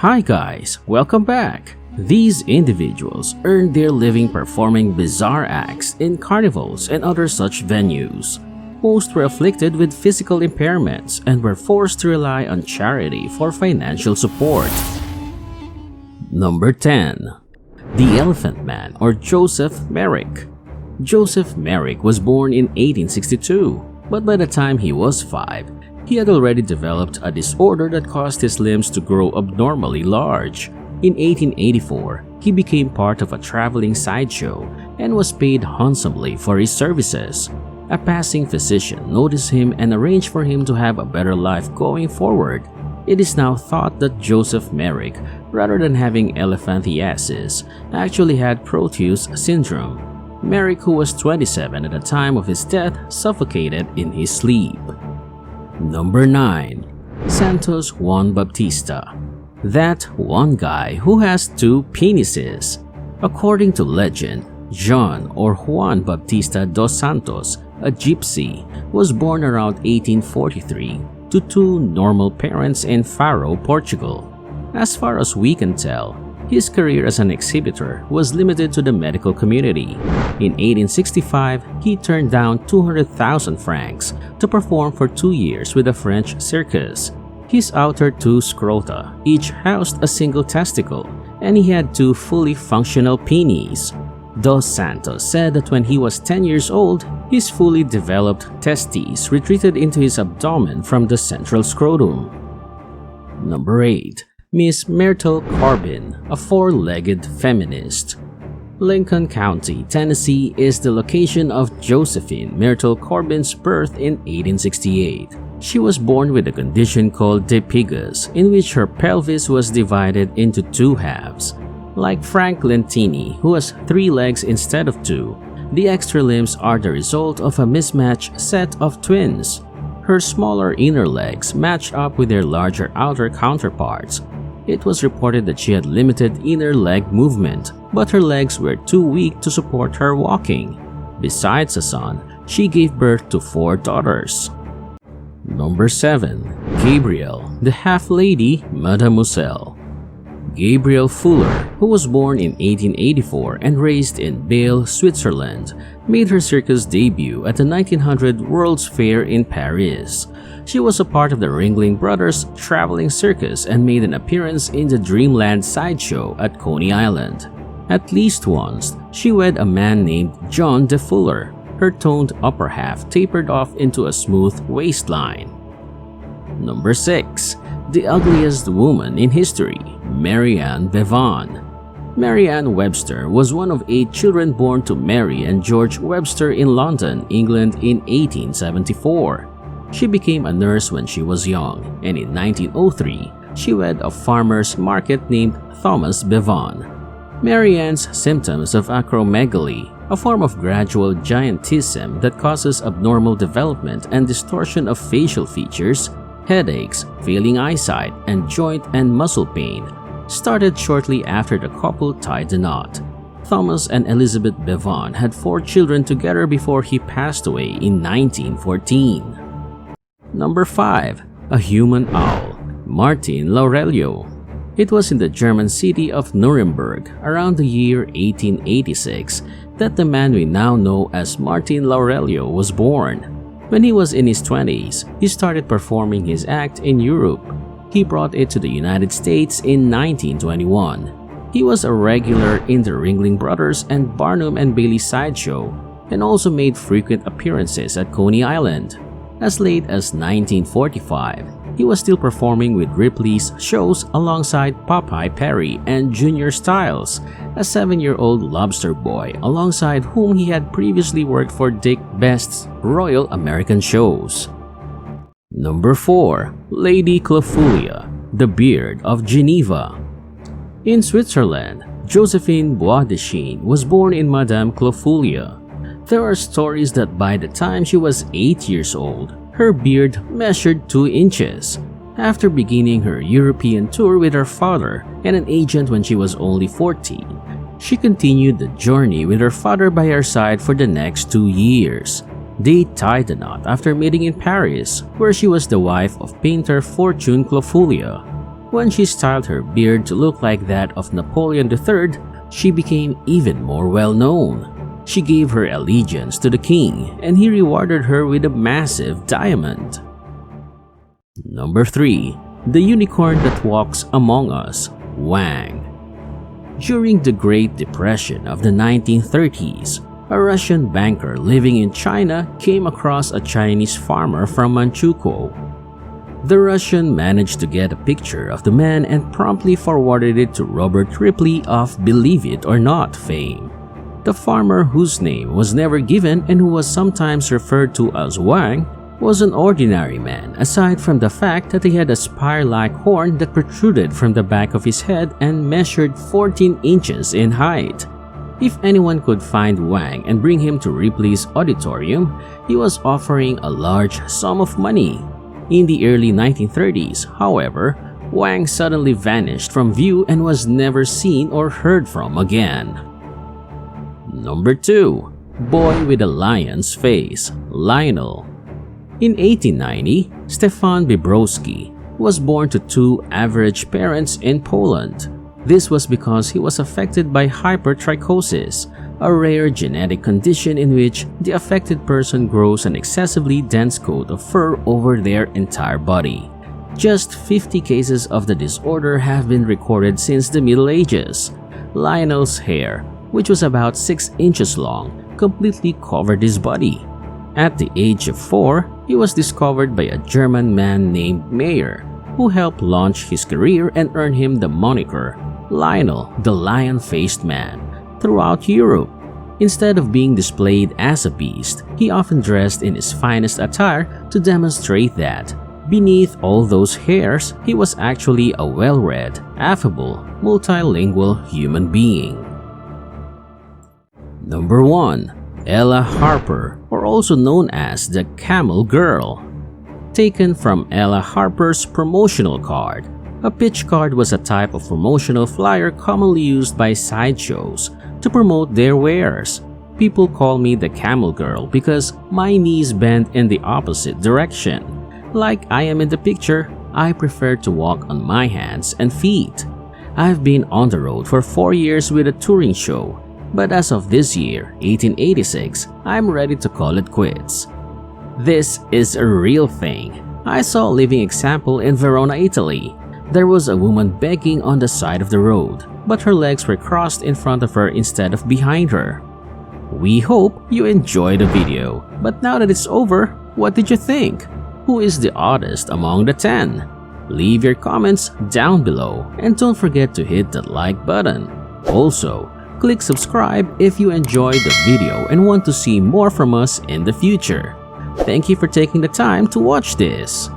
Hi guys, welcome back! These individuals earned their living performing bizarre acts in carnivals and other such venues. Most were afflicted with physical impairments and were forced to rely on charity for financial support. Number 10. The Elephant Man or Joseph Merrick. Joseph Merrick was born in 1862, but by the time he was 5, he had already developed a disorder that caused his limbs to grow abnormally large. In 1884, he became part of a traveling sideshow and was paid handsomely for his services. A passing physician noticed him and arranged for him to have a better life going forward. It is now thought that Joseph Merrick, rather than having elephantiasis, actually had Proteus syndrome. Merrick, who was 27 at the time of his death, suffocated in his sleep. Number 9. Santos Juan Baptista. That one guy who has two penises. According to legend, John or Juan Baptista dos Santos, a gypsy, was born around 1843 to two normal parents in Faro, Portugal. As far as we can tell, his career as an exhibitor was limited to the medical community. In 1865, he turned down 200,000 francs to perform for 2 years with the French Circus. His outer two scrota each housed a single testicle, and he had two fully functional penis. Dos Santos said that when he was 10 years old, his fully developed testes retreated into his abdomen from the central scrotum. Number 8. Miss Myrtle Corbin, a four-legged feminist. Lincoln County, Tennessee is the location of Josephine Myrtle Corbin's birth in 1868. She was born with a condition called dipigus, in which her pelvis was divided into two halves. Like Frank Lentini, who has 3 legs instead of 2, the extra limbs are the result of a mismatched set of twins. Her smaller inner legs matched up with their larger outer counterparts. It was reported that she had limited inner leg movement, but her legs were too weak to support her walking. Besides a son, she gave birth to 4 daughters. Number 7. Gabrielle, the half-lady Mademoiselle. Gabrielle Fuller, who was born in 1884 and raised in Bâle, Switzerland, made her circus debut at the 1900 World's Fair in Paris. She was a part of the Ringling Brothers' traveling circus and made an appearance in the Dreamland sideshow at Coney Island. At least once, she wed a man named John de Fuller. Her toned upper half tapered off into a smooth waistline. Number 6. The ugliest woman in history, Marianne Bevan. Marianne Webster was one of 8 children born to Mary and George Webster in London, England in 1874. She became a nurse when she was young, and in 1903, she wed a farmer's market named Thomas Bevan. Marianne's symptoms of acromegaly, a form of gradual giantism that causes abnormal development and distortion of facial features, headaches, failing eyesight, and joint and muscle pain, started shortly after the couple tied the knot. Thomas and Elizabeth Bevan had 4 children together before he passed away in 1914. Number 5. A human owl, Martin Laurello. It was in the German city of Nuremberg around the year 1886 that the man we now know as Martin Laurello was born. When he was in his 20s, he started performing his act in Europe. He brought it to the United States in 1921. He was a regular in the Ringling Brothers and Barnum and Bailey sideshow and also made frequent appearances at Coney Island. As late as 1945, he was still performing with Ripley's shows alongside Popeye Perry and Junior Stiles, a 7-year-old lobster boy alongside whom he had previously worked for Dick Best's Royal American shows. Number 4. Lady Clofullia, the Beard of Geneva. In Switzerland, Josephine Boisdeschênes was born in Madame Clofullia. There are stories that by the time she was 8 years old, her beard measured 2 inches. After beginning her European tour with her father and an agent when she was only 14, she continued the journey with her father by her side for the next 2 years. They tied the knot after meeting in Paris, where she was the wife of painter Fortune Clofullia. When she styled her beard to look like that of Napoleon III, she became even more well-known. She gave her allegiance to the king, and he rewarded her with a massive diamond. Number 3. The unicorn that walks among us, Wang. During the Great Depression of the 1930s, a Russian banker living in China came across a Chinese farmer from Manchukuo. The Russian managed to get a picture of the man and promptly forwarded it to Robert Ripley of Believe It or Not fame. The farmer, whose name was never given and who was sometimes referred to as Wang, was an ordinary man aside from the fact that he had a spire-like horn that protruded from the back of his head and measured 14 inches in height. If anyone could find Wang and bring him to Ripley's auditorium, he was offering a large sum of money. In the early 1930s, however, Wang suddenly vanished from view and was never seen or heard from again. Number 2. Boy with a lion's face, Lionel. In 1890, Stefan Bibrowski was born to 2 average parents in Poland. This was because he was affected by hypertrichosis, a rare genetic condition in which the affected person grows an excessively dense coat of fur over their entire body. Just 50 cases of the disorder have been recorded since the Middle Ages. Lionel's hair, which was about 6 inches long, completely covered his body. At the age of 4, he was discovered by a German man named Mayer, who helped launch his career and earn him the moniker Lionel the Lion-Faced Man throughout Europe. Instead of being displayed as a beast, he often dressed in his finest attire to demonstrate that, beneath all those hairs, he was actually a well-read, affable, multilingual human being. Number 1. Ella Harper, or also known as the Camel Girl. Taken from Ella Harper's promotional card. A pitch card was a type of promotional flyer commonly used by sideshows to promote their wares. People call me the Camel Girl because my knees bend in the opposite direction. Like I am in the picture, I prefer to walk on my hands and feet. I've been on the road for 4 years with a touring show, but as of this year, 1886, I'm ready to call it quits. This is a real thing. I saw a living example in Verona, Italy. There was a woman begging on the side of the road, but her legs were crossed in front of her instead of behind her. We hope you enjoyed the video, but now that it's over, what did you think? Who is the oddest among the 10? Leave your comments down below and don't forget to hit that like button. Also, click subscribe if you enjoyed the video and want to see more from us in the future. Thank you for taking the time to watch this.